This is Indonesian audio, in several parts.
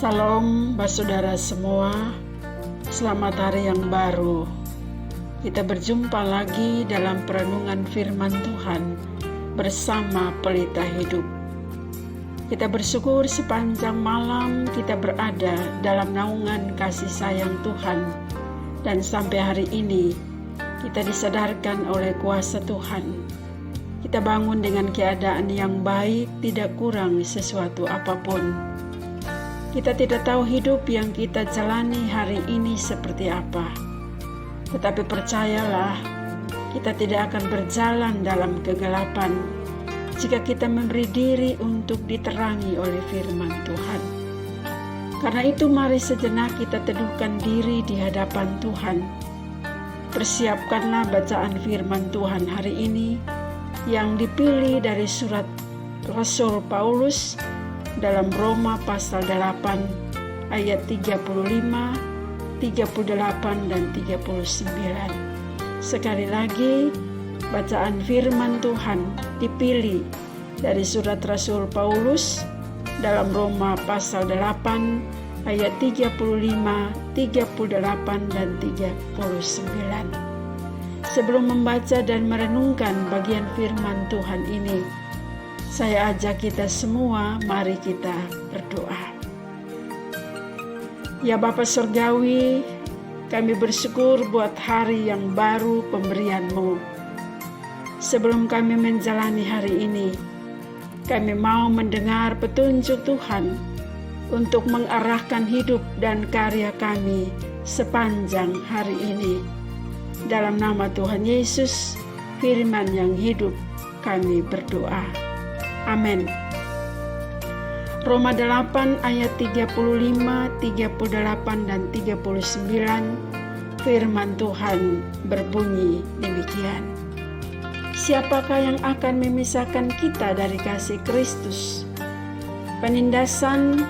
Salam saudara semua, selamat hari yang baru. Kita berjumpa lagi dalam perenungan firman Tuhan bersama Pelita Hidup. Kita bersyukur sepanjang malam kita berada dalam naungan kasih sayang Tuhan. Dan sampai hari ini kita disadarkan oleh kuasa Tuhan. Kita bangun dengan keadaan yang baik, tidak kurang sesuatu apapun. Kita tidak tahu hidup yang kita jalani hari ini seperti apa. Tetapi percayalah, kita tidak akan berjalan dalam kegelapan jika kita memberi diri untuk diterangi oleh firman Tuhan. Karena itu mari sejenak kita teduhkan diri di hadapan Tuhan. Persiapkanlah bacaan firman Tuhan hari ini yang dipilih dari surat Rasul Paulus dalam Roma pasal 8 ayat 35, 38 dan 39. Sekali lagi, bacaan firman Tuhan dipilih dari surat Rasul Paulus dalam Roma pasal 8 ayat 35, 38 dan 39. Sebelum membaca dan merenungkan bagian firman Tuhan ini, saya ajak kita semua, mari kita berdoa. Ya Bapa Surgawi, kami bersyukur buat hari yang baru pemberian-Mu. Sebelum kami menjalani hari ini, kami mau mendengar petunjuk Tuhan untuk mengarahkan hidup dan karya kami sepanjang hari ini. Dalam nama Tuhan Yesus, firman yang hidup, kami berdoa. Amin. Roma 8 ayat 35, 38 dan 39, firman Tuhan berbunyi demikian. Siapakah yang akan memisahkan kita dari kasih Kristus? Penindasan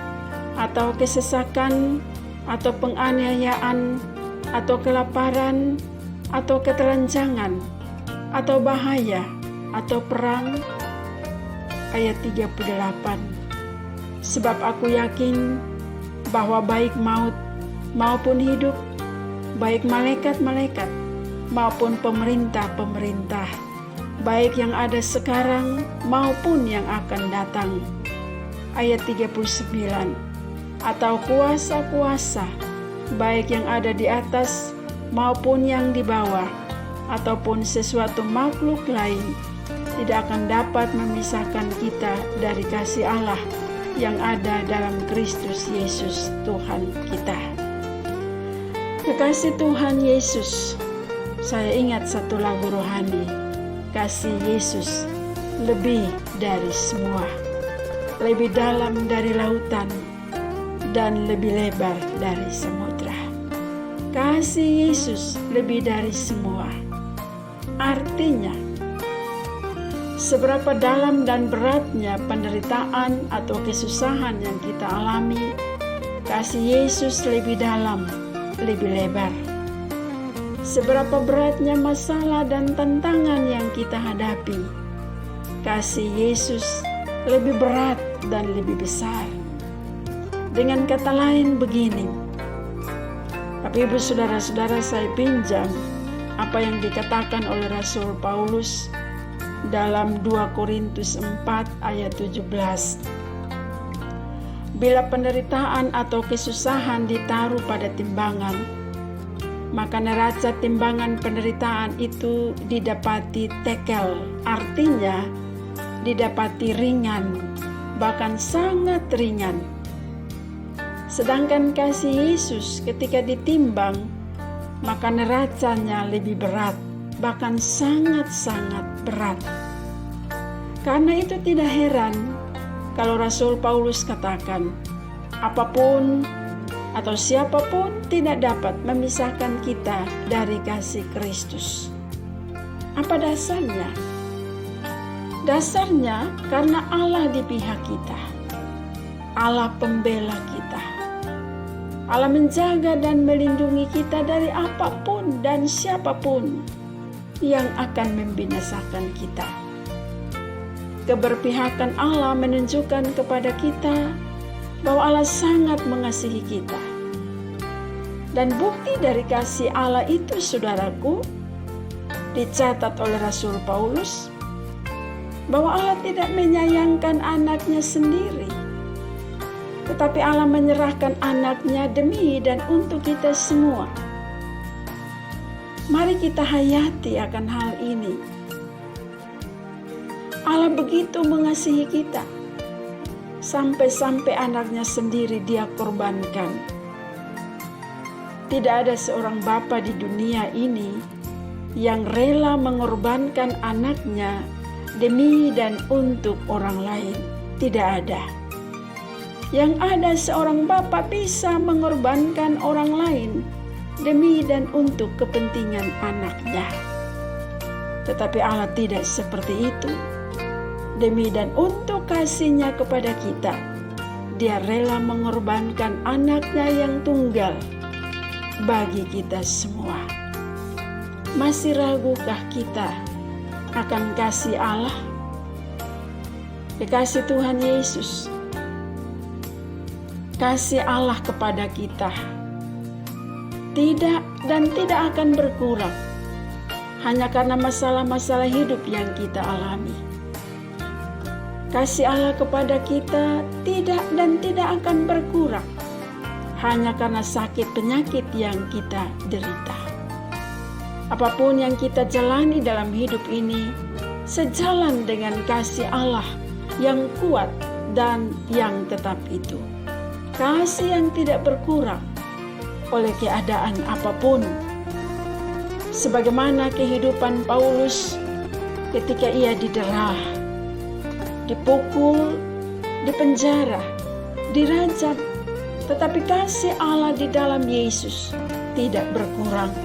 atau kesesakan atau penganiayaan atau kelaparan atau ketelanjangan atau bahaya atau perang? Ayat 38. Sebab aku yakin bahwa baik maut maupun hidup, baik malaikat-malaikat maupun pemerintah-pemerintah, baik yang ada sekarang maupun yang akan datang. Ayat 39. Atau kuasa-kuasa, baik yang ada di atas maupun yang di bawah, ataupun sesuatu makhluk lain, tidak akan dapat memisahkan kita dari kasih Allah yang ada dalam Kristus Yesus Tuhan kita. Kekasih Tuhan Yesus, saya ingat satu lagu rohani, kasih Yesus lebih dari semua, lebih dalam dari lautan dan lebih lebar dari samudra. Kasih Yesus lebih dari semua. Artinya, seberapa dalam dan beratnya penderitaan atau kesusahan yang kita alami, kasih Yesus lebih dalam, lebih lebar. Seberapa beratnya masalah dan tantangan yang kita hadapi, kasih Yesus lebih berat dan lebih besar. Dengan kata lain begini, Bapak Ibu Saudara-saudara, saya pinjam apa yang dikatakan oleh Rasul Paulus dalam 2 Korintus 4 ayat 17. Bila penderitaan atau kesusahan ditaruh pada timbangan, maka neraca timbangan penderitaan itu didapati tekel, artinya didapati ringan, bahkan sangat ringan. Sedangkan kasih Yesus ketika ditimbang, maka neracanya lebih berat, bahkan sangat-sangat berat. Karena itu tidak heran kalau Rasul Paulus katakan, apapun atau siapapun tidak dapat memisahkan kita dari kasih Kristus. Apa dasarnya? Dasarnya karena Allah di pihak kita. Allah pembela kita. Allah menjaga dan melindungi kita dari apapun dan siapapun yang akan membinasakan kita. Keberpihakan Allah menunjukkan kepada kita bahwa Allah sangat mengasihi kita. Dan bukti dari kasih Allah itu, saudaraku, dicatat oleh Rasul Paulus, bahwa Allah tidak menyayangkan anaknya sendiri, tetapi Allah menyerahkan anaknya demi dan untuk kita semua. Mari kita hayati akan hal ini. Allah begitu mengasihi kita, sampai-sampai anaknya sendiri Dia korbankan. Tidak ada seorang bapa di dunia ini yang rela mengorbankan anaknya demi dan untuk orang lain. Tidak ada. Yang ada seorang bapa bisa mengorbankan orang lain demi dan untuk kepentingan anaknya. Tetapi Allah tidak seperti itu. Demi dan untuk kasih-Nya kepada kita, Dia rela mengorbankan anaknya yang tunggal bagi kita semua. Masih ragukah kita akan kasih Allah? Kasih Tuhan Yesus, kasih Allah kepada kita tidak dan tidak akan berkurang hanya karena masalah-masalah hidup yang kita alami. Kasih Allah kepada kita tidak dan tidak akan berkurang hanya karena sakit penyakit yang kita derita. Apapun yang kita jalani dalam hidup ini sejalan dengan kasih Allah yang kuat dan yang tetap itu. Kasih yang tidak berkurang oleh keadaan apapun. Sebagaimana kehidupan Paulus ketika ia didera, dipukul, dipenjara, dirajam, tetapi kasih Allah di dalam Yesus tidak berkurang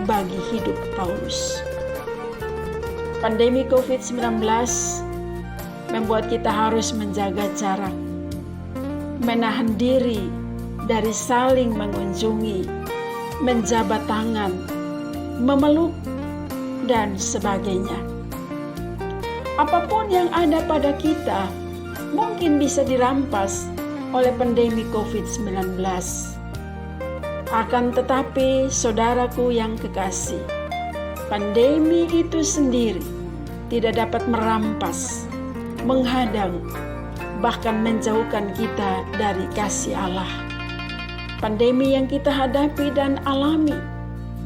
bagi hidup Paulus. Pandemi COVID-19 membuat kita harus menjaga jarak, menahan diri dari saling mengunjungi, menjabat tangan, memeluk, dan sebagainya. Apapun yang ada pada kita mungkin bisa dirampas oleh pandemi COVID-19. Akan tetapi, saudaraku yang kekasih, pandemi itu sendiri tidak dapat merampas, menghadang, bahkan menjauhkan kita dari kasih Allah. Pandemi yang kita hadapi dan alami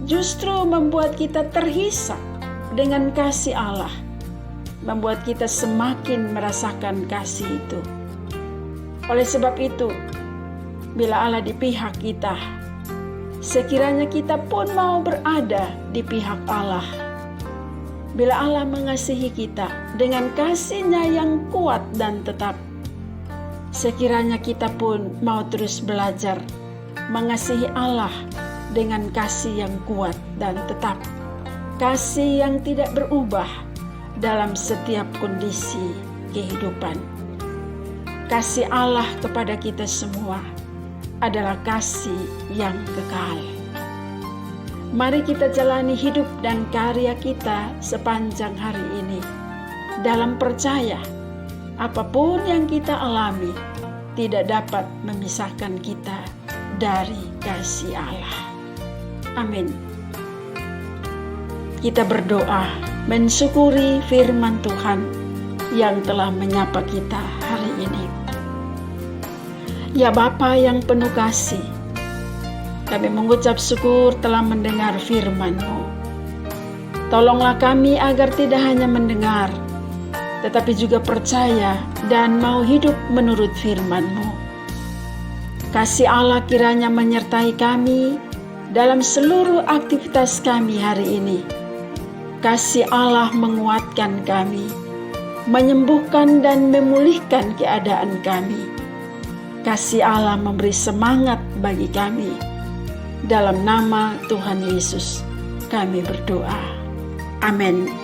justru membuat kita terhisap dengan kasih Allah, membuat kita semakin merasakan kasih itu. Oleh sebab itu, bila Allah di pihak kita, sekiranya kita pun mau berada di pihak Allah. Bila Allah mengasihi kita dengan kasih-Nya yang kuat dan tetap, sekiranya kita pun mau terus belajar mengasihi Allah dengan kasih yang kuat dan tetap, kasih yang tidak berubah dalam setiap kondisi kehidupan. Kasih Allah kepada kita semua adalah kasih yang kekal. Mari kita jalani hidup dan karya kita sepanjang hari ini dalam percaya apapun yang kita alami tidak dapat memisahkan kita dari kasih Allah. Amin. Kita berdoa mensyukuri firman Tuhan yang telah menyapa kita hari ini. Ya Bapa yang penuh kasih, kami mengucap syukur telah mendengar firman-Mu. Tolonglah kami agar tidak hanya mendengar, tetapi juga percaya dan mau hidup menurut firman-Mu. Kasih Allah kiranya menyertai kami dalam seluruh aktivitas kami hari ini. Kasih Allah menguatkan kami, menyembuhkan dan memulihkan keadaan kami. Kasih Allah memberi semangat bagi kami. Dalam nama Tuhan Yesus kami berdoa. Amin.